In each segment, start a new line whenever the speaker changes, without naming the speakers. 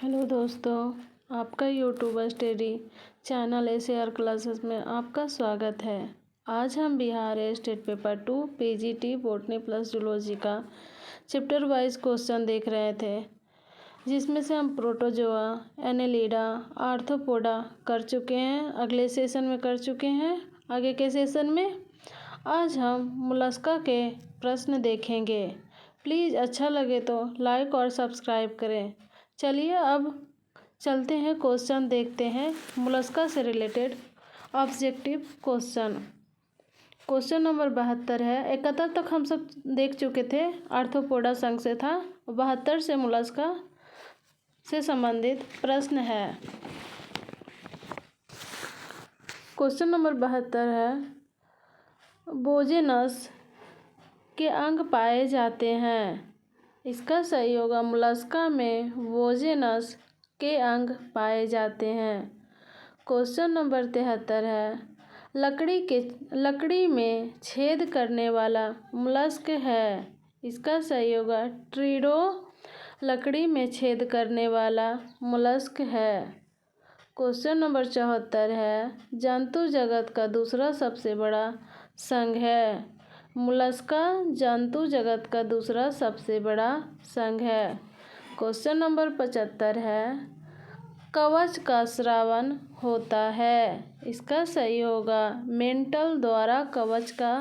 Hello दोस्तों, आपका YouTube study channel SAR classes में आपका स्वागत है। आज हम Bihar state paper 2 PGT botany plus zoology का चैप्टर वाइज क्वेश्चन देख रहे थे, जिसमें से हम प्रोटोजोआ, एनेलिडा, आर्थ्रोपोडा कर चुके हैं। अगले सेशन में कर चुके हैं। आगे के सेशन में आज हम मोलस्का के प्रश्न देखेंगे। प्लीज़ अच्छा लगे तो लाइक और सब्सक्राइब करें। चलिए अब चलते हैं, क्वेश्चन देखते हैं मोलस्का से related objective question. Question number 72 है। 71 तक हम सब देख चुके थे, आर्थ्रोपोडा संघ से था। 72 से मोलस्का से संबंधित प्रश्न है। क्वेश्चन नंबर 72 है, बोजेनस के अंग पाए जाते हैं। इसका सही होगा, मोलस्का में वोजेनस के अंग पाए जाते हैं। क्वेश्चन नंबर 73 है, लकड़ी में छेद करने वाला मोलस्क है। इसका सही होगा, ट्रीडो लकड़ी में छेद करने वाला मोलस्क है। क्वेश्चन नंबर 74 है, जंतु जगत का दूसरा सबसे बड़ा संघ है। मोलस्का जंतु जगत का दूसरा सबसे बड़ा संघ है। क्वेश्चन नंबर 75 है, कवच का स्रावन होता है। इसका सही होगा, मेंटल द्वारा कवच का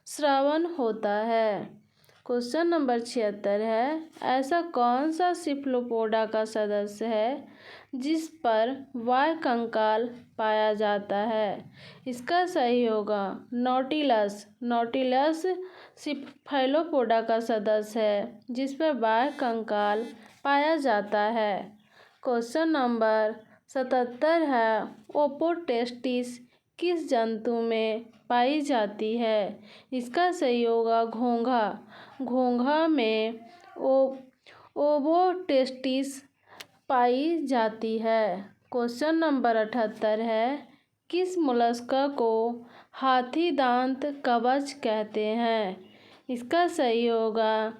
स्रावन होता है। क्वेश्चन नंबर 76 है, ऐसा कौन सा सिफ्लोपोडा का सदस्य है जिस पर वाय कंकाल पाया जाता है। इसका सही होगा, नॉटिलस। नॉटिलस सिफेलोपोडा का सदस्य है जिस पर वाय कंकाल पाया जाता है। क्वेश्चन नंबर 77 है, ओपोटेस्टिस किस जंतु में पाई जाती है। इसका सही होगा, घोंघा। घोंघा में ओबोटेस्टिस पाई जाती है। क्वेश्चन नंबर 78 है, किस मोलस्का को हाथी दांत कवच कहते हैं। इसका सही होगा,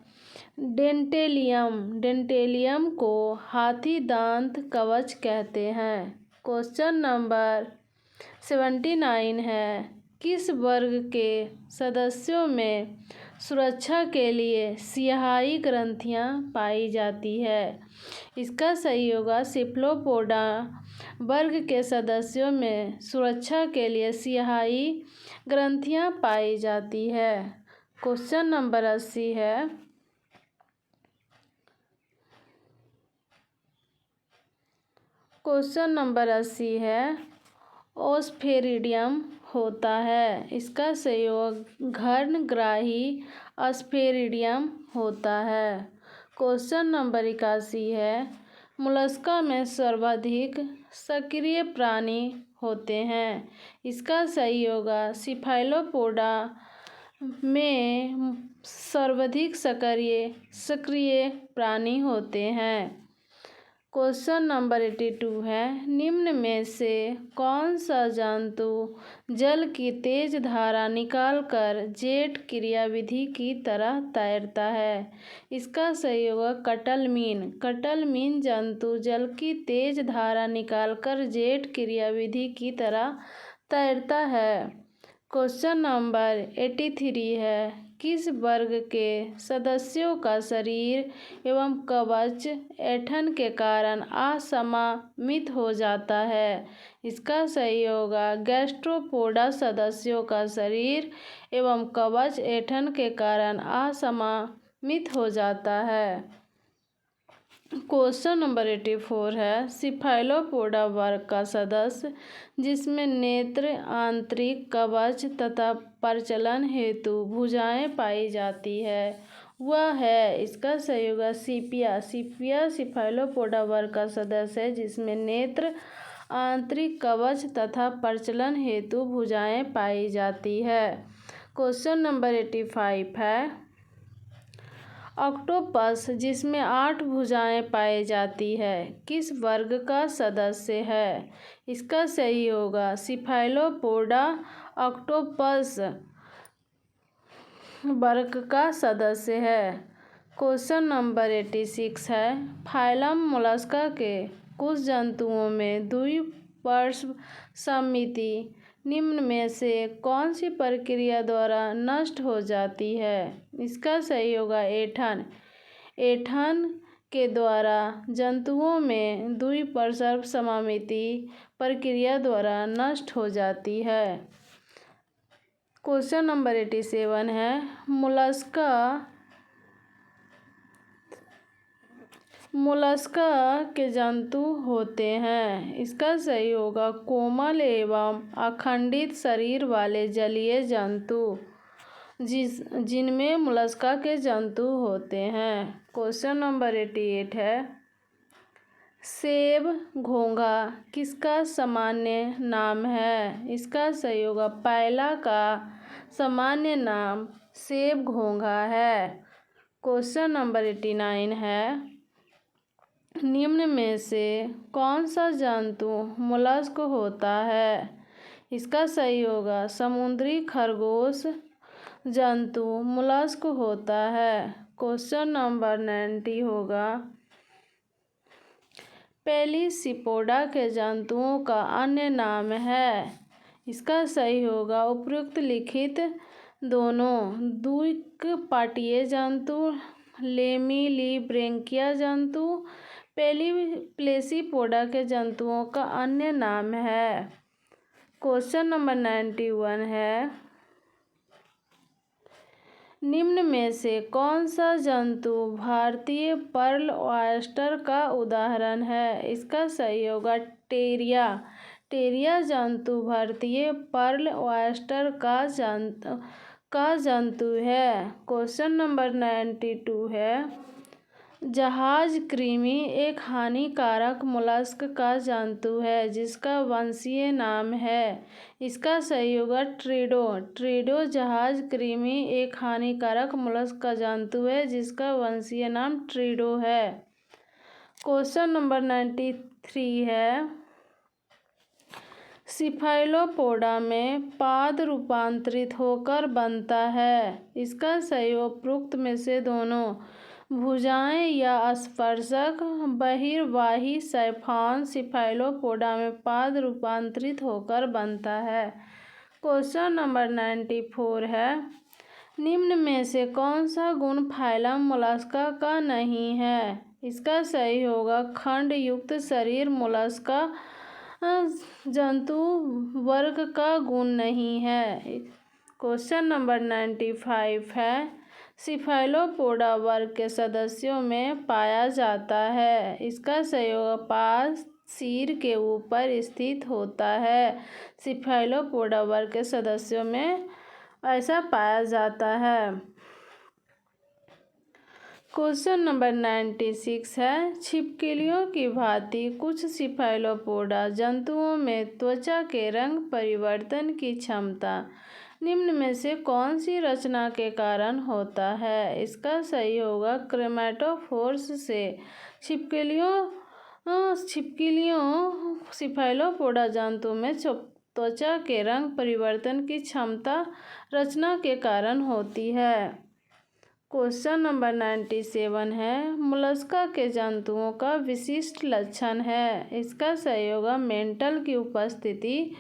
डेंटेलियम। डेंटेलियम को हाथी दांत कवच कहते हैं। क्वेश्चन नंबर 79 है, किस वर्ग के सदस्यों में सुरक्षा के लिए स्याही ग्रंथियां पाई जाती है। इसका सही होगा, सिफ्लोपोडा वर्ग के सदस्यों में सुरक्षा के लिए स्याही ग्रंथियां पाई जाती है। क्वेश्चन नंबर 80 है, क्वेश्चन नंबर 80 है, ओस्फेरिडियम होता है। इसका सही होगा, घर्णग्राही ऑस्फेरिडियम होता है। क्वेश्चन नंबर 81 है, मोलस्का में सर्वाधिक सक्रिय प्राणी होते हैं। इसका सही होगा, सिफेलोपोडा में सर्वाधिक सक्रिय प्राणी होते हैं। क्वेश्चन नंबर 82 है, निम्न में से कौन सा जंतु जल की तेज धारा निकालकर जेट क्रियाविधि की तरह तैरता है। इसका सही होगा, कटलमीन। कटलमीन जंतु जल की तेज धारा निकालकर जेट क्रियाविधि की तरह तैरता है। क्वेश्चन नंबर 83 है, किस वर्ग के सदस्यों का शरीर एवं कवच ऐंठन के कारण असममित हो जाता है। इसका सही होगा, गैस्ट्रोपोडा सदस्यों का शरीर एवं कवच ऐंठन के कारण असममित हो जाता है। क्वेश्चन नंबर 84 है, सिफेलोपोडा वर्ग का सदस्य जिसमें नेत्र, आंतरिक कवच तथा प्रचलन हेतु भुजाएं पाई जाती है वह है। इसका सही होगा, सीपिया। सीपिया सिफेलोपोडा वर्ग का सदस्य है जिसमें नेत्र, आंतरिक कवच तथा प्रचलन हेतु भुजाएं पाई जाती है। क्वेश्चन नंबर 85 है, ऑक्टोपस जिसमें 8 भुजाएं पाई जाती है किस वर्ग का सदस्य है। इसका सही होगा, सिफेलोपोडा ऑक्टोपस वर्ग का सदस्य है। क्वेश्चन नंबर 86 है, फाइलम मोलस्का के कुछ जंतुओं में द्विपर्ष समिति निम्न में से कौन सी प्रक्रिया द्वारा नष्ट हो जाती है? इसका सही होगा ऐंठन। ऐंठन के द्वारा जंतुओं में द्विपर्ष समिति प्रक्रिया द्वारा नष्ट हो जाती है। क्वेश्चन नंबर 87 है, मोलस्का के जंतु होते हैं। इसका सही होगा कोमल एवं अखंडित शरीर वाले जलीय जंतु जिनमें मोलस्का के जंतु होते हैं। क्वेश्चन नंबर 88 है, सेब घोंघा किसका सामान्य नाम है? इसका सही होगा पैला का सामान्य नाम सेब घोंघा है। क्वेश्चन नंबर 89 है, निम्न में से कौन सा जंतु मोलस्क होता है? इसका सही होगा समुद्री खरगोश जंतु मोलस्क होता है। क्वेश्चन नंबर 90 होगा, पेलिसिपोडा के जंतुओं का अन्य नाम है। इसका सही होगा उपयुक्त लिखित दोनों द्विकपाटीय जंतु, लेमिलिब्रेंकिया जंतु पेलिसिपोडा के जंतुओं का अन्य नाम है। क्वेश्चन नंबर 91 है, निम्न में से कौन सा जंतु भारतीय पर्ल ऑयस्टर का उदाहरण है? इसका सही होगा टेरिया। टेरिया जंतु भारतीय पर्ल ऑयस्टर का जंतु है। क्वेश्चन नंबर 92 है, जहाज कृमि एक हानिकारक मोलस्क का जंतु है जिसका वंशीय नाम है। इसका सही होगा ट्रिडो। ट्रिडो जहाज कृमि एक हानिकारक मोलस्क का जंतु है जिसका वंशीय नाम ट्रिडो है। क्वेश्चन नंबर 93 है, सिफाइलोपोडा में पाद रूपांतरित होकर बनता है। इसका सही उपरोक्त में से दोनों भुजाएं या स्पर्शक बहिर्वाही साइफॉन सिफाइलोपोडा में पाद रूपांतरित होकर बनता है। क्वेश्चन नंबर 94 है, निम्न में से कौन सा गुण फाइलम मोलस्का का नहीं है? इसका सही होगा खंड युक्त शरीर मोलस्का जंतु वर्ग का गुण नहीं है। क्वेश्चन नंबर 95 है, सिफाइलोपोडा वर्ग के सदस्यों में पाया जाता है। इसका सही होगा पाद सिर के ऊपर स्थित होता है। सिफाइलोपोडा वर्ग के सदस्यों में ऐसा पाया जाता है। क्वेश्चन नंबर 96 है, छिपकलियों की भांति कुछ सिफाइलोपोडा जंतुओं में त्वचा के रंग परिवर्तन की क्षमता निम्न में से कौन सी रचना के कारण होता है? इसका सही होगा क्रोमैटोफोर्स से छिपकलियों सिफाइलोपोडा जंतु में त्वचा के रंग परिवर्तन की क्षमता रचना के कारण होती है। क्वेश्चन नंबर 97 है, मोलस्का के जंतुओं का विशिष्ट लक्षण है। इसका सही होगा मेंटल की उपस्थिति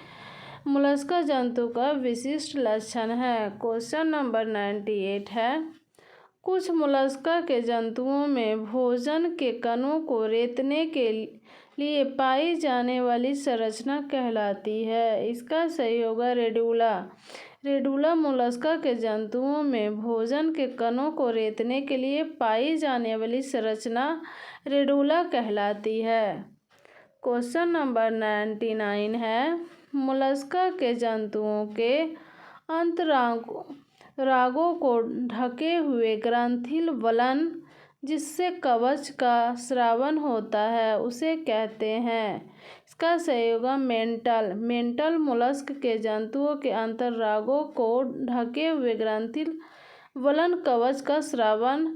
मोलस्का जंतु का विशिष्ट लक्षण है। क्वेश्चन नंबर 98 है, कुछ मोलस्का के जंतुओं में भोजन के कणों को रेतने के लिए पाई जाने वाली संरचना कहलाती है। इसका सही होगा रेडुला। रेडुला मोलस्का के जंतुओं में भोजन के कणों को रेतने के लिए पाई जाने वाली संरचना रेडुला कहलाती है। क्वेश्चन नंबर 99 है, मोलस्का के जंतुओं के अंतरांगों को ढके हुए ग्रंथिल वलन जिससे कवच का स्रावन होता है उसे कहते हैं। इसका सही होगा मेंटल मोलस्क के जंतुओं के अंतरांगों को ढके हुए ग्रंथिल वलन कवच का स्रावन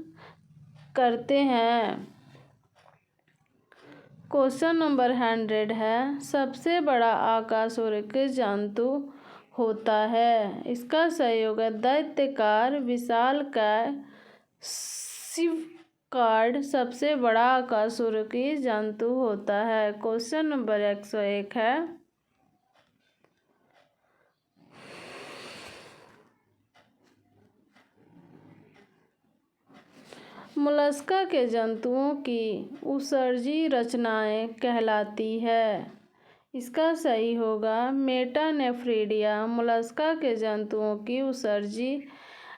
करते हैं। क्वेश्चन नंबर 100 है, सबसे बड़ा आकाशवर्ती जंतु होता है। इसका सही होगा दैत्याकार विशालकाय सिवकार्ड सबसे बड़ा अकशेरुकी जंतु होता है। क्वेश्चन नंबर 101 है, मोलस्का के जंतुओं की उत्सर्जी रचनाएं कहलाती है। इसका सही होगा मेटानेफ्रिडिया मोलस्का के जंतुओं की उत्सर्जी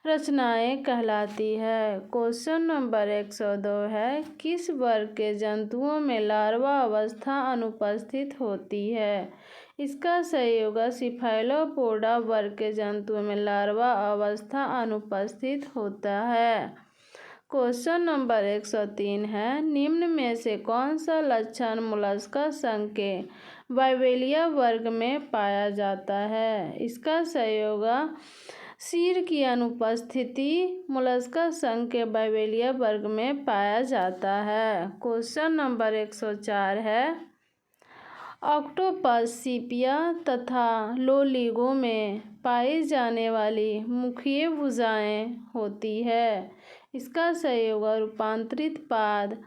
रचनाएं कहलाती है। क्वेश्चन नंबर 102 है, किस वर्ग के जंतुओं में लार्वा अवस्था अनुपस्थित होती है। इसका सही होगा सिफाइलोपोडा वर्ग के जंतुओं में लार्वा अवस्था अनुपस्थित होता है। क्वेश्चन नंबर 103 है, निम्न में से कौन सा लक्षण मोलस्का संघ के बाइबेलिया वर्ग में पाया जाता है। इसका सही होगा सिर की अनुपस्थिति मोलस्का संघ के बाइबेलिया वर्ग में पाया जाता है। क्वेश्चन नंबर 104 है, ऑक्टोपस, सीपिया तथा लोलिगो में पाई जाने वाली मुखीय भुजाएं होती है। इसका सही होगा रूपांतरित पाद।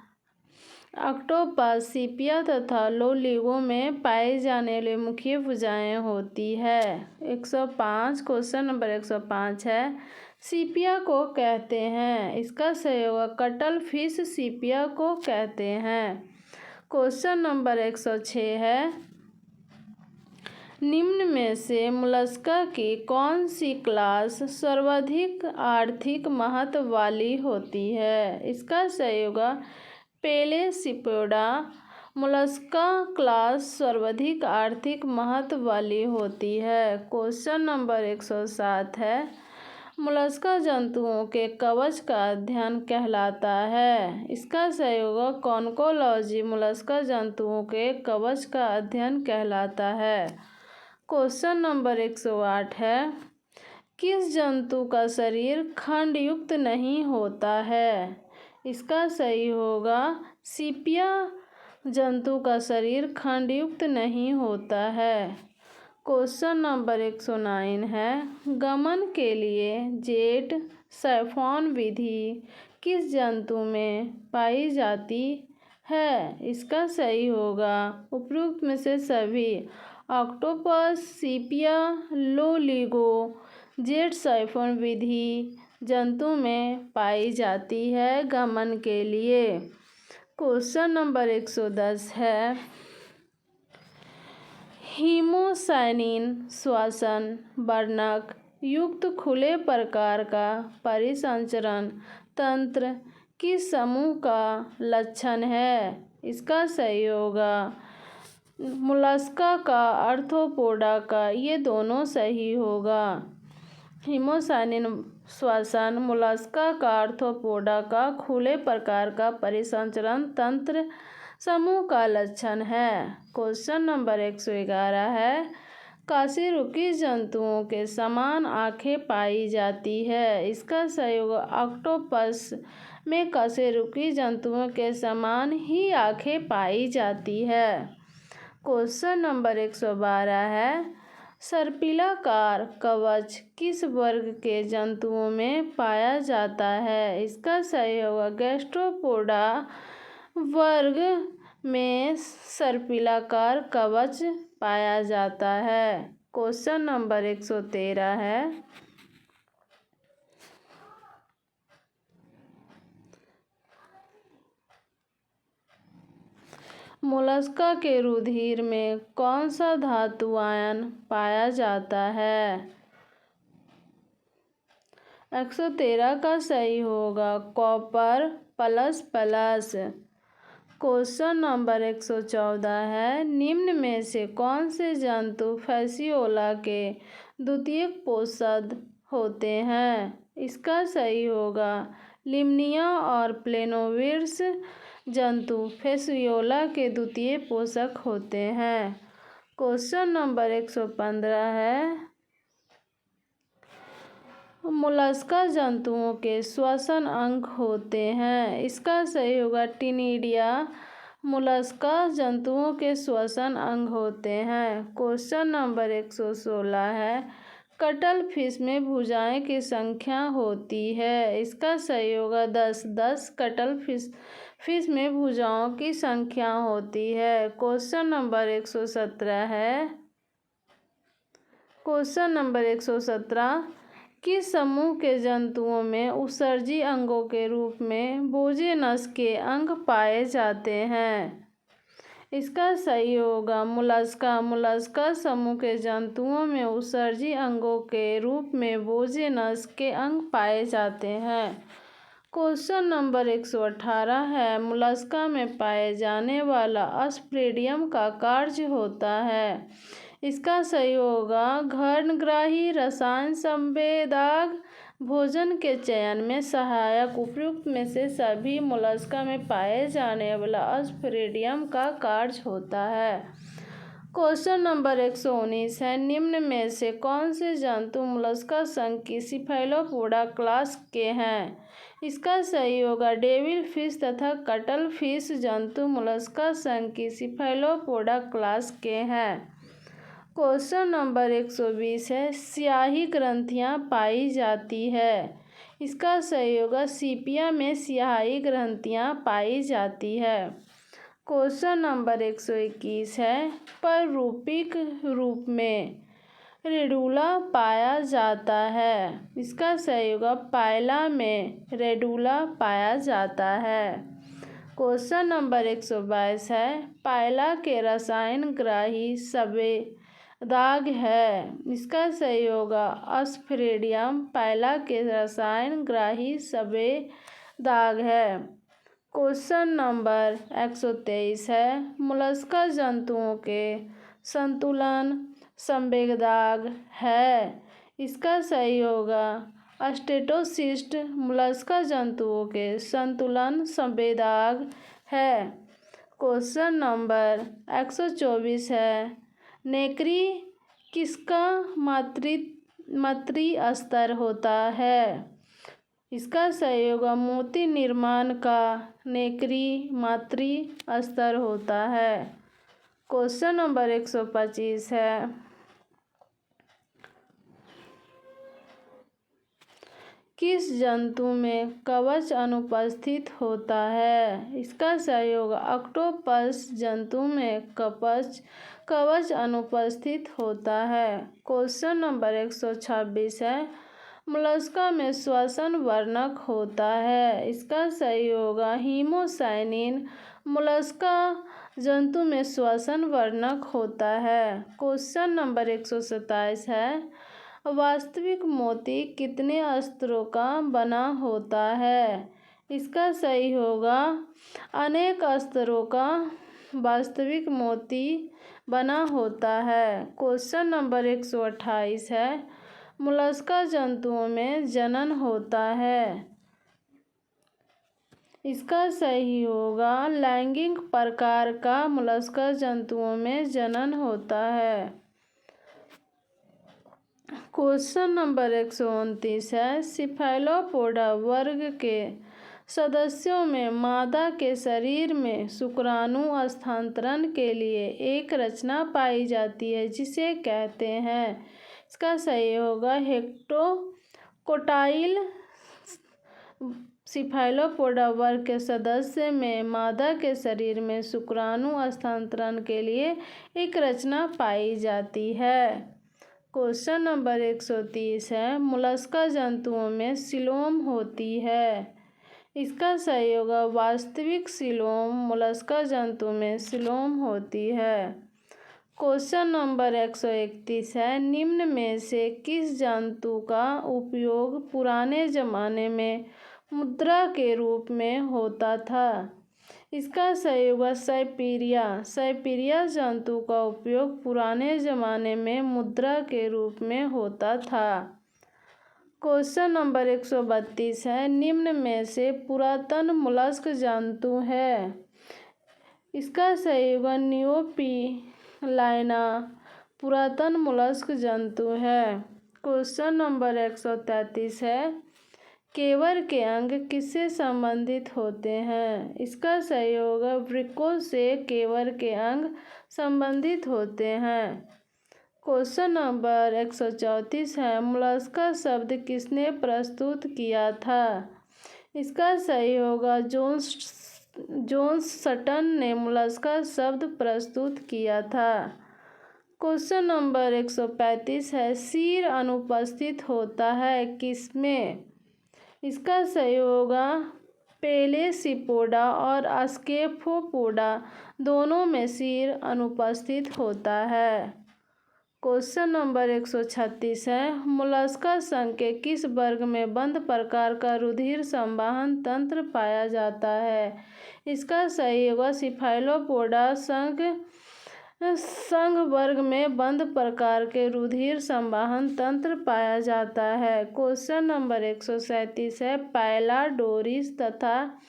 ऑक्टोपस, सीपिया तथा लोलिगो में पाई जाने वाली मुखीय भुजाएं होती है। 105 क्वेश्चन नंबर 105 है, सीपिया को कहते हैं। इसका सही होगा कटल फिश सीपिया को कहते हैं। क्वेश्चन नंबर 106 है, निम्न में से मोलस्का की कौन सी क्लास सर्वाधिक आर्थिक महत्व वाली होती है। इसका सही होगा पेलेसिपोडा मोलस्का क्लास सर्वाधिक आर्थिक महत्व वाली होती है। क्वेश्चन नंबर 107 है, मोलस्का जंतुओं के कवच का अध्ययन कहलाता है। इसका सही होगा कॉन्कोलॉजी मोलस्का जंतुओं के कवच का अध्ययन कहलाता है। क्वेश्चन नंबर 108 है, किस जंतु का शरीर खंडयुक्त नहीं होता है। इसका सही होगा सीपिया जंतु का शरीर खंडयुक्त नहीं होता है। क्वेश्चन नंबर 109 है, गमन के लिए जेट साइफॉन विधि किस जंतु में पाई जाती है। इसका सही होगा उपरोक्त में से सभी ऑक्टोपस, सीपिया, लोलिगो जेट साइफॉन विधि जंतु में पाई जाती है गमन के लिए। क्वेश्चन नंबर 110 है, हीमोसाइनिन श्वसन वर्णक युक्त खुले प्रकार का परिसंचरण तंत्र किस समूह का लक्षण है। इसका सही होगा मोलस्का का, आर्थ्रोपोडा का, ये दोनों सही होगा। हीमोसाइनिन श्वसन मोलस्का का, आर्थ्रोपोडा का खुले प्रकार का परिसंचरण तंत्र समूह का लक्षण है। क्वेश्चन नंबर 111 है, कशेरुकी जंतुओं के समान आँखें पाई जाती है। इसका सही होगा ऑक्टोपस में कशेरुकी जंतुओं के समान ही आँखें पाई जाती है। क्वेश्चन नंबर 112 है, सर्पिलाकार कवच किस वर्ग के जंतुओं में पाया जाता है। इसका सही होगा गैस्ट्रोपोडा वर्ग में सर्पिलाकार कवच पाया जाता है। क्वेश्चन नंबर 113 है, मोलस्का के रुधिर में कौन सा धातु आयन पाया जाता है। 113 का सही होगा copper plus plus. Question number 114 है, निम्न में से कौन से जंतु फैसियोला के द्वितीयक पोषक होते हैं। इसका सही होगा लिम्निया और प्लेनोवियर्स जंतु फैसियोला के द्वितीय पोषक होते हैं। क्वेश्चन नंबर 115 है, मोलस्का जंतुओं के श्वसन अंग होते हैं। इसका सही होगा टिनिडिया मोलस्का जंतुओं के श्वसन अंग होते हैं। क्वेश्चन नंबर 116 है, कटल फिश में भुजाएं की संख्या होती है? इसका सही होगा 10। 10 कटल फिश में भुजाओं की संख्या होती है। क्वेश्चन नंबर 117 है। क्वेश्चन नंबर 117, किस समूह के जंतुओं में उत्सर्जी अंगों के रूप में बोजेनस के अंग पाए जाते हैं? इसका सही होगा मुलास्का। मुलास्का समूह के जंतुओं में उत्सर्जी अंगों के रूप में बोजेनस के अंग पाए जाते हैं। क्वेश्चन नंबर 118 है। मुलास्का में पाए जाने वाला अस्प्रेडियम का कार्य होता है? इसका सही होगा घर्णग्राही, रसायन संवेदक, भोजन के चयन में सहायक। उपयुक्त में से सभी मोलस्का में पाए जाने वाला अस्प्रेडियम का कार्य होता है। क्वेश्चन नंबर 119 है। निम्न में से कौन से जंतु मोलस्का संघ की सिफेलोपोडा क्लास के हैं? इसका सही होगा डेविल फिश तथा कटल फिश जंतु मोलस्का संघ की सिफेलोपोडा क्लास के हैं। क्वेश्चन नंबर 120 है। स्याही ग्रंथियां पाई जाती है? इसका सही होगा सीपिया में स्याही ग्रंथियां पाई जाती है। क्वेश्चन नंबर 121 है। पररूपिक रूप में रेडुला पाया जाता है? इसका सही होगा पायला में रेडुला पाया जाता है। क्वेश्चन नंबर 122 है। पायला के रसायन ग्राही संवेदक है? इसका सही होगा अस्प्रेडियम पायला के रसायन ग्राही संवेदक है। क्वेश्चन नंबर 123 है। मोलस्का जंतुओं के संतुलन संवेदक है? इसका सही होगा अस्टेटोसिस्ट मोलस्का जंतुओं के संतुलन संवेदक है। क्वेश्चन नंबर 124 है। नेक्री किसका मातृ स्तर होता है? इसका सही होगा मोती निर्माण का नेक्री मातृ स्तर होता है। क्वेश्चन नंबर 125 है। किस जंतु में कवच अनुपस्थित होता है? इसका सही होगा ऑक्टोपस जंतु में कवच अनुपस्थित होता है। क्वेश्चन नंबर 126 है। मोलस्का में श्वसन वर्णक होता है? इसका सही होगा हीमोसाइनिन मोलस्का जंतु में श्वसन वर्णक होता है। क्वेश्चन नंबर 127 है। वास्तविक मोती कितने स्तरों का बना होता है? इसका सही होगा अनेक स्तरों का वास्तविक मोती बना होता है। क्वेश्चन नंबर 128 है। मोलस्का जंतुओं में जनन होता है? इसका सही होगा लैंगिक प्रकार का मोलस्का जंतुओं में जनन होता है। क्वेश्चन नंबर 129 है। सिफेलोपोडा वर्ग के सदस्यों में मादा के शरीर में शुक्राणु स्थानांतरण के लिए एक रचना पाई जाती है जिसे कहते हैं? इसका सही होगा हेक्टोकोटाइल। सिफेलोपोडा वर्ग के सदस्य में मादा के शरीर में शुक्राणु स्थानांतरण के लिए एक रचना पाई जाती है। क्वेश्चन नंबर 130 है। मोलस्का जंतुओं में सीलोम होती है? इसका सही होगा वास्तविक सीलोम मोलस्का जंतु में सीलोम होती है। क्वेश्चन नंबर 131 है। निम्न में से किस जंतु का उपयोग पुराने जमाने में मुद्रा के रूप में होता था? इसका सही होगा साइपीरिया। साइपीरिया जंतु का उपयोग पुराने जमाने में मुद्रा के रूप में होता था। क्वेश्चन नंबर 132 है। निम्न में से पुरातन मोलस्क जंतु है? इसका सही होगा नियोपिलाइना पुरातन मोलस्क जंतु है। क्वेश्चन नंबर 133 है। केवर के अंग किससे संबंधित होते हैं? इसका सही होगा वृक्कों से केवर के अंग संबंधित होते हैं। क्वेश्चन नंबर 134 है, मोलस्का शब्द किसने प्रस्तुत किया था? इसका सही होगा जोन्सटन ने मोलस्का शब्द प्रस्तुत किया था। क्वेश्चन नंबर 135 है, सिर अनुपस्थित होता है किसमें? इसका सही होगा पेलेसिपोडा और स्केफोपोडा दोनों में सिर अनुपस्थित होता है। क्वेश्चन नंबर 136 है, मोलस्का संघ के किस वर्ग में बंद प्रकार का रुधिर संवाहन तंत्र पाया जाता है? इसका सही होगा सिफाइलोपोडा संघ वर्ग में बंद प्रकार के रुधिर संवाहन तंत्र पाया जाता है। क्वेश्चन नंबर 137 है, पाइलाडोरिस तथा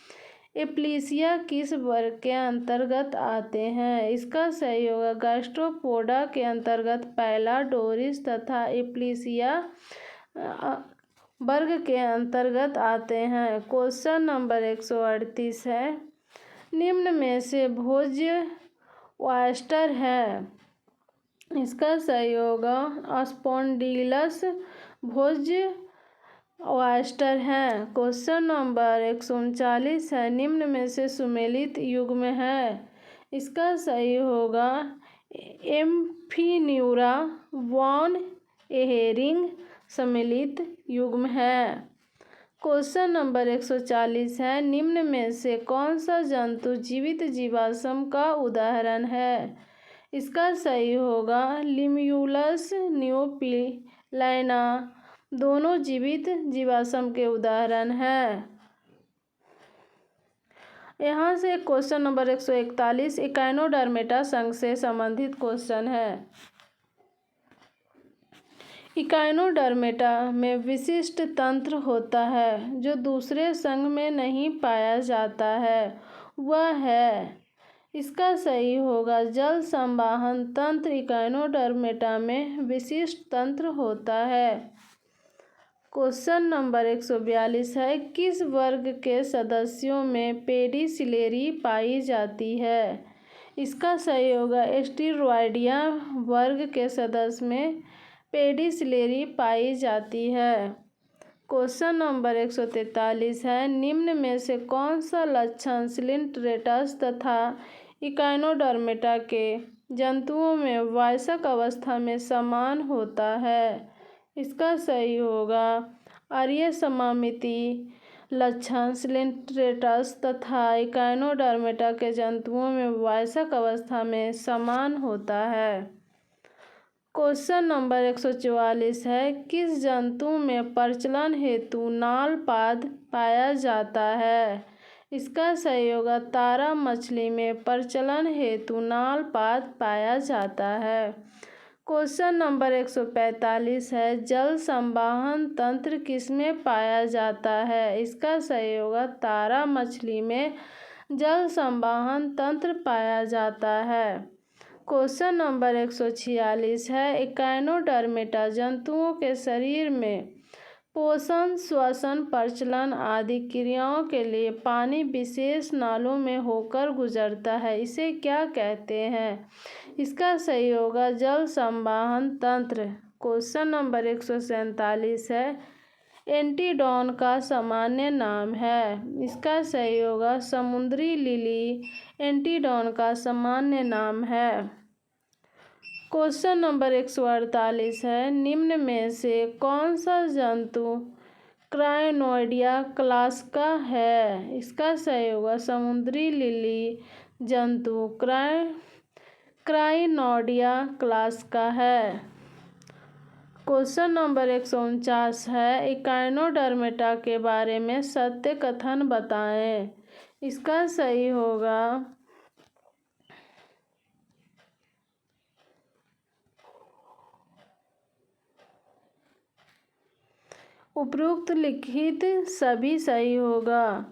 एप्लीसिया किस वर्ग के अंतर्गत आते हैं? इसका सही होगा गैस्ट्रोपोडा के अंतर्गत पाइलाडोरिस तथा एप्लीसिया वर्ग के अंतर्गत आते हैं। क्वेश्चन नंबर 138 है, निम्न में से भोज्य ऑयस्टर है? इसका सही होगा स्पॉन्डिलस भोज्य ऑयस्टर है। क्वेश्चन नंबर 139 है, निम्न में से सुमेलित युग्म है? इसका सही होगा एम्फीन्यूरा वॉन एहेरिंग सम्मिलित युग्म है। क्वेश्चन नंबर 140 है, निम्न में से कौन सा जंतु जीवित जीवाश्म का उदाहरण है? इसका सही होगा लिम्यूलस नियोपिलाना दोनों जीवित जीवाश्म के उदाहरण हैं। यहाँ से क्वेश्चन नंबर 141 इकाइनोडर्मेटा संघ से संबंधित क्वेश्चन है। इकाइनोडर्मेटा में विशिष्ट तंत्र होता है जो दूसरे संघ में नहीं पाया जाता है, वह है? इसका सही होगा जल संवाहन तंत्र इकाइनोडर्मेटा में विशिष्ट तंत्र होता है। क्वेश्चन नंबर 142 है, किस वर्ग के सदस्यों में पेडिसिलेरी पाई जाती है? इसका सही होगा एस्टेरॉयडिया वर्ग के सदस्य में पेडिसिलेरी पाई जाती है। क्वेश्चन नंबर 143 है, निम्न में से कौन सा लक्षण सिलिंट्रेटस तथा इकाइनोडर्मेटा के जंतुओं में वयस्क अवस्था में समान होता है? इसका सही होगा आर्य समामिति लक्षण सिलिंट्रेटस तथा इकाइनोडर्मेटा के जंतुओं में वयस्क अवस्था में समान होता है। क्वेश्चन नंबर 144 है, किस जंतु में प्रजनन हेतु नालपाद पाया जाता है? इसका सही होगा तारा मछली में प्रजनन हेतु नालपाद पाया जाता है। क्वेश्चन नंबर 145 है, जल संवाहन तंत्र किसमें पाया जाता है? इसका सही होगा तारा मछली में जल संवाहन तंत्र पाया जाता है। क्वेश्चन नंबर 146 है, इकाइनोडर्मेटा जंतुओं के शरीर में पोषण, श्वसन, प्रजनन आदि क्रियाओं के लिए पानी विशेष नालों में होकर गुजरता है, इसे क्या कहते हैं? इसका सही होगा जल संवाहन तंत्र। क्वेश्चन नंबर 147 है, एंटीडॉन का सामान्य नाम है? इसका सही होगा समुद्री लिली एंटीडॉन का सामान्य नाम है। क्वेश्चन नंबर 148 है, निम्न में से कौन सा जंतु क्राइनोइडिया क्लास का है? इसका सही होगा समुद्री लिली जंतु क्राइनोइडिया क्लास का है। क्वेश्चन नंबर 149 है, इकाइनोडर्मेटा के बारे में सत्य कथन बताएं। इसका सही होगा उपरोक्त लिखित सभी सही होगा।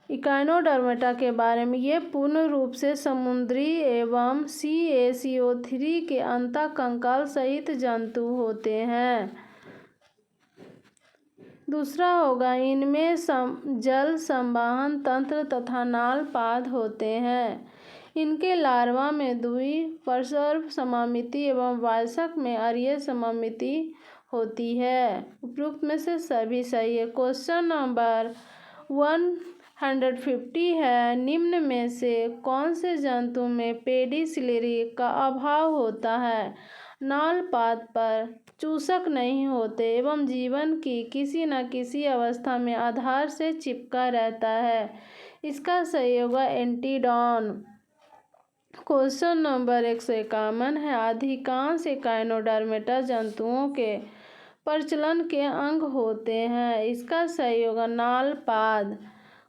इकाइनोडर्मेटा के बारे में ये पूर्ण रूप से समुद्री एवं CaCO3 के अंतःकंकाल सहित जंतु होते हैं। दूसरा होगा इनमें जल संवाहन तंत्र तथा नालपाद होते हैं। इनके लार्वा में द्विपर्शव समामिति एवं वयस्क में अरीय समामिति होती है। उपयुक्त में से सभी सही है। क्वेश्चन नंबर 150 है, निम्न में से कौन से जंतु में पेडिसिलिरी का अभाव होता है? नाल पात पर चूसक नहीं होते एवं जीवन की किसी न किसी अवस्था में आधार से चिपका रहता है। इसका सही होगा एंटीडॉन। क्वेश्चन नंबर 151 है, अधिकांश इकाइनोडर्मेटा जंतुओं के प्रचलन के अंग होते हैं। इसका सही होगा नालपाद।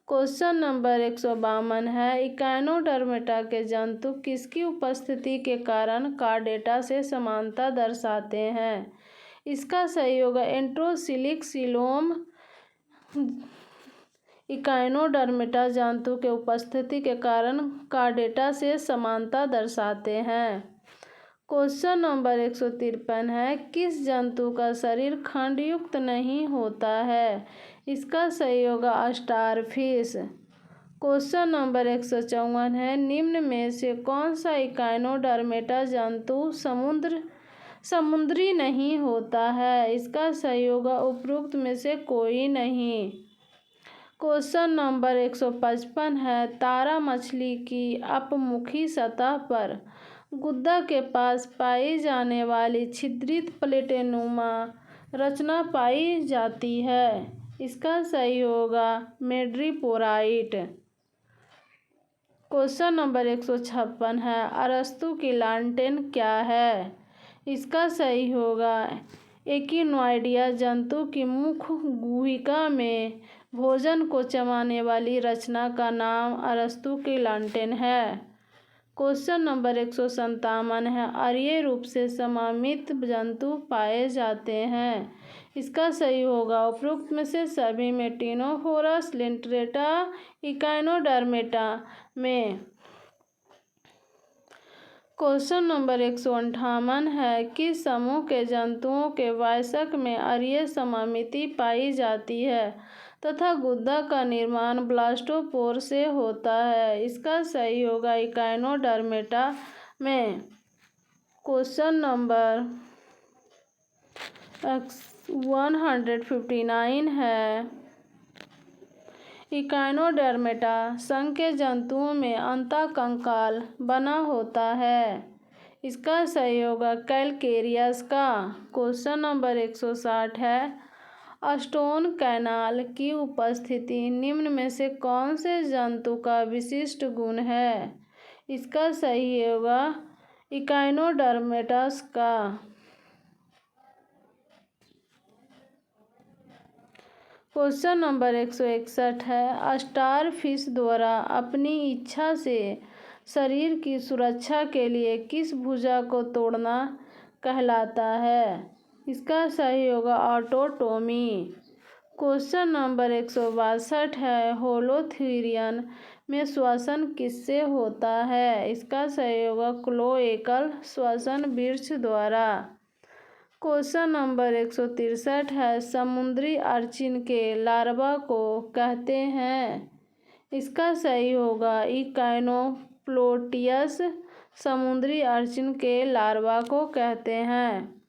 क्वेश्चन नंबर 152 है, इकाइनोडर्मेटा के जंतु किसकी उपस्थिति के कारण कार्डेटा से समानता दर्शाते हैं? इसका सही होगा एंट्रोसिलिक सीलोम। इकाइनोडर्मेटा जंतु के उपस्थिति के कारण कार्डेटा से समानता दर्शाते हैं। क्वेश्चन नंबर 153 है, किस जंतु का शरीर खंडयुक्त नहीं होता है? इसका सही होगा स्टारफिश। क्वेश्चन नंबर 154 है, निम्न में से कौन सा इकाइनोडर्मेटा जंतु समुद्री नहीं होता है? इसका सही होगा उपरोक्त में से कोई नहीं। क्वेश्चन नंबर 155 है, तारा मछली की अपमुखी सतह पर गुदा के पास पाई जाने वाली छिद्रित प्लेटनुमा रचना पाई जाती है। इसका सही होगा मेड्रीपोराइट। क्वेश्चन नंबर 156 है, अरस्तु की लांटेन क्या है? इसका सही होगा एकिनोइडिया जंतु की मुख गुहिका में भोजन को चबाने वाली रचना का नाम अरस्तु की लांटेन है। क्वेश्चन नंबर 157 है, अरीय रूप से समामित जंतु पाए जाते हैं। इसका सही होगा उपरोक्त में से सभी में टिनोफोरस, लिंटरेटा, इकाइनोडर्मेटा में। क्वेश्चन नंबर 158 है, किस समूह के जंतुओं के वयस्क में अरीय समामिति पाई जाती है तथा गुदा का निर्माण ब्लास्टोपोर से होता है? इसका सही होगा इकाइनोडर्मेटा में। क्वेश्चन नंबर 159 है, इकाइनोडर्मेटा संघ के जंतुओं में अंतःकंकाल बना होता है। इसका सही होगा कैलकेरियस का। क्वेश्चन नंबर 160 है, स्टोन कैनाल की उपस्थिति निम्न में से कौन से जंतु का विशिष्ट गुण है? इसका सही होगा इकाइनोडर्मेटस का। क्वेश्चन नंबर 161 है, स्टारफिश द्वारा अपनी इच्छा से शरीर की सुरक्षा के लिए किस भुजा को तोड़ना कहलाता है? इसका सही होगा ऑटोटोमी। क्वेश्चन नंबर 162 है, होलोथीरियन में श्वसन किससे होता है? इसका सही होगा क्लोएकल श्वसन वृक्ष द्वारा। क्वेश्चन नंबर 163 है, समुद्री अर्चिन के लार्वा को कहते हैं? इसका सही होगा इकाइनोप्लोटियस समुद्री अर्चिन के लार्वा को कहते हैं।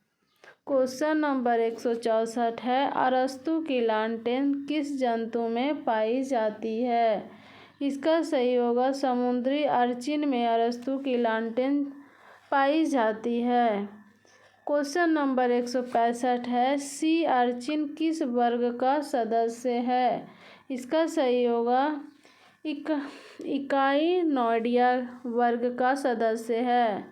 क्वेश्चन नंबर 164 है, अरस्तु की लांटेन किस जंतु में पाई जाती है? इसका सही होगा समुद्री अर्चिन में अरस्तु की लांटेन पाई जाती है। क्वेश्चन नंबर 165 है, सी अर्चिन किस वर्ग का सदस्य है? इसका सही होगा इकाइनोइडिया वर्ग का सदस्य है।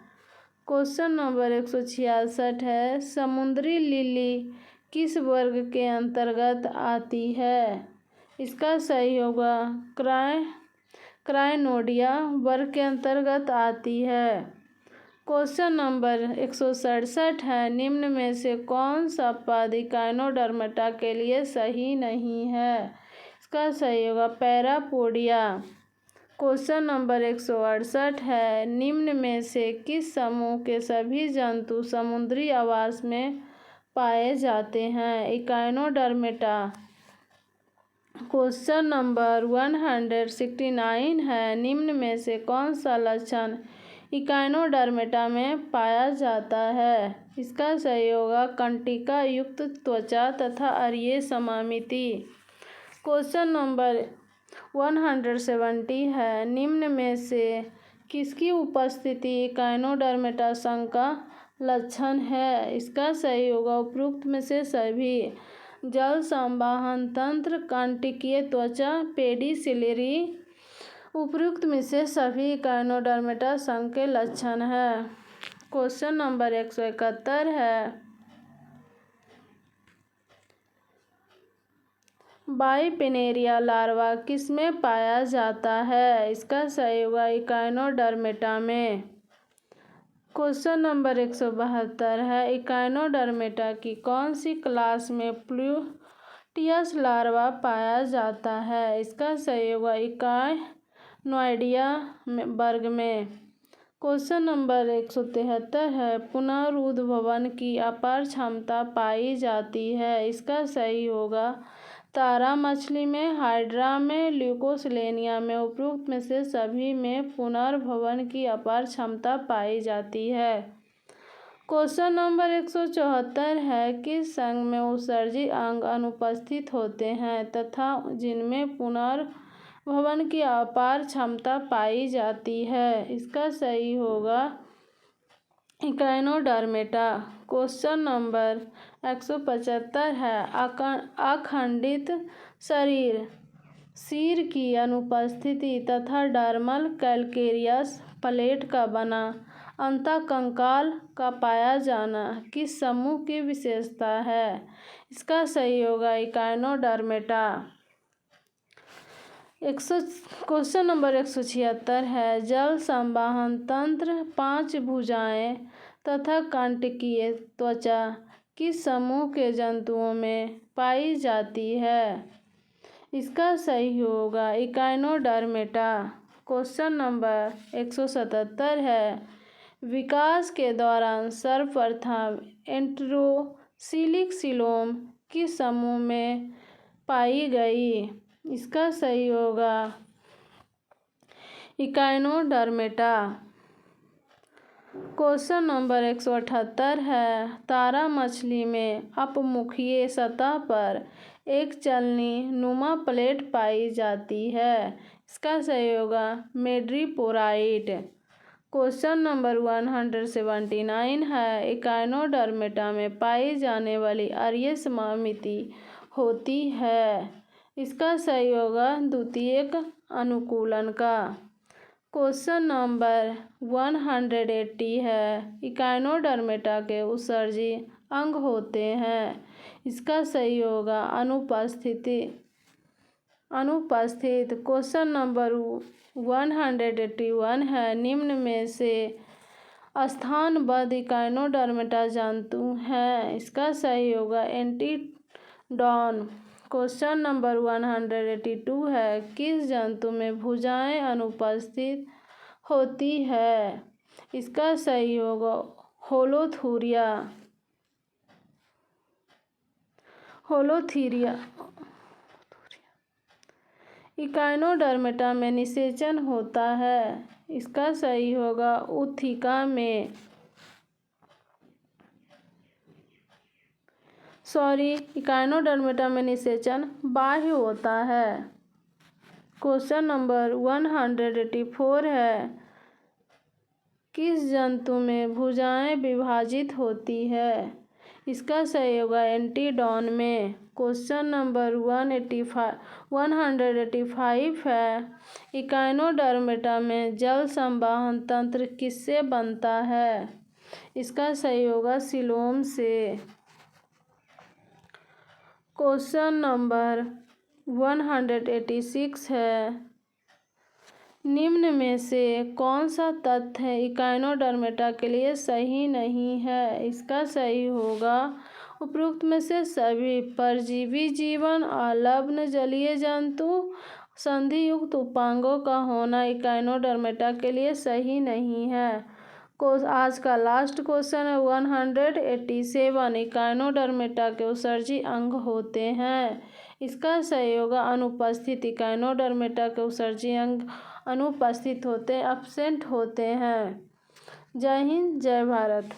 क्वेश्चन नंबर 166 है, समुद्री लिली किस वर्ग के अंतर्गत आती है? इसका सही होगा क्राइनोडिया वर्ग के अंतर्गत आती है। क्वेश्चन नंबर 167 है, निम्न में से कौन सा पद इकाइनोडर्मेटा के लिए सही नहीं है? इसका सही होगा पैरापोडिया। क्वेश्चन नंबर 168 है, निम्न में से किस समूह के सभी जंतु समुद्री आवास में पाए जाते हैं? इकाइनोडर्मेटा। क्वेश्चन नंबर 169 है, निम्न में से कौन सा लक्षण इकाइनोडर्मेटा में पाया जाता है? इसका सही होगा कंटिका युक्त त्वचा तथा अरीय समामिति। क्वेश्चन नंबर 170 है, निम्न में से किसकी उपस्थिति इकाइनोडर्मेटा संघ का लक्षण है? इसका सही होगा उपरोक्त में से सभी। जल संवाहन तंत्र, कांटिकीय त्वचा, पेडिसिलियरी, उपरोक्त में से सभी इकाइनोडर्मेटा संघ के लक्षण है। क्वेश्चन नंबर 171 है, बाइपिनेरिया लार्वा किसमें पाया जाता है? इसका सही होगा इकाइनोडर्मेटा में। क्वेश्चन नंबर 172 है, इकाइनोडर्मेटा की कौन सी क्लास में प्लूटियस लार्वा पाया जाता है? इसका सही होगा इकाइनोइडिया वर्ग में। क्वेश्चन नंबर 173 है, पुनरुद्भवन की अपार क्षमता पाई जाती है? इसका सही होगा तारा मछली में, हाइड्रा में, ल्यूकोसिलेनिया में, उपरोक्त में से सभी में पुनर्भवन की अपार क्षमता पाई जाती है। क्वेश्चन नंबर 174 है, किस संघ में उत्सर्जी अंग अनुपस्थित होते हैं तथा जिनमें पुनर्भवन की अपार क्षमता पाई जाती है? इसका सही होगा इकाइनोडर्मेटा। क्वेश्चन नंबर 175 है, अखंडित शरीर सिर की अनुपस्थिति तथा डर्मल कैलकेरियस प्लेट का बना अंतःकंकाल का पाया जाना किस समूह की विशेषता है? इसका सही होगा इकाइनोडर्मेटा। क्वेश्चन नंबर 176 है, जल संवाहन तंत्र, 5 भुजाएं तथा कांटिकीय त्वचा किस समूह के जंतुओं में पाई जाती है? इसका सही होगा इकाइनोडर्मेटा। क्वेश्चन नंबर 177 है, विकास के दौरान सर्वप्रथम एंटेरोसिलिक सीलोम किस समूह में पाई गई? इसका सही होगा इकाइनोडर्मेटा। क्वेश्चन नंबर 178 है, तारा मछली में अपमुखीय सतह पर एक चलनी नुमा प्लेट पाई जाती है? इसका सही होगा मेड्रीपोराइट। क्वेश्चन नंबर 179 है, इकाइनोडर्मेटा में पाई जाने वाली अरीय समामिति होती है? इसका सही होगा द्वितीयक अनुकूलन का। क्वेश्चन नंबर 180 है, इकाइनोडर्मेटा के उत्सर्जी अंग होते हैं? इसका सही होगा अनुपस्थित। क्वेश्चन नंबर 181 है, निम्न में से स्थानबद्ध इकाइनोडर्मेटा जंतु हैं? इसका सही होगा एंटीडॉन। क्वेश्चन नंबर 182 है, किस जंतु में भुजाएं अनुपस्थित होती है? इसका सही होगा होलोथीरिया। इकाइनोडर्मेटा में निषेचन होता है? इसका सही होगा उथिका में। इकाइनोडर्मेटा में निषेचन बाह्य होता है। क्वेश्चन नंबर 184 है, किस जंतु में भुजाएं विभाजित होती है? इसका सही होगा एंटीडॉन में। क्वेश्चन नंबर 185 है, इकाइनोडर्मेटा में जल संवाहन तंत्र किससे बनता है? इसका सही होगा सीलोम से। क्वेश्चन नंबर 186 है, निम्न में से कौन सा तथ्य इकाइनोडर्मेटा के लिए सही नहीं है? इसका सही होगा उपरोक्त में से सभी। परजीवी जीवन, अलवण जलीय जंतु, संधियुक्त उपांगों का होना इकाइनोडर्मेटा के लिए सही नहीं है। आज का लास्ट क्वेश्चन है 187, इकाइनोडर्मेटा के उत्सर्जी अंग होते हैं? इसका सहयोग अनुपस्थिति काइनोडर्मेटा के उत्सर्जी अंग अनुपस्थित होते एब्सेंट होते हैं। जय हिंद, जय भारत।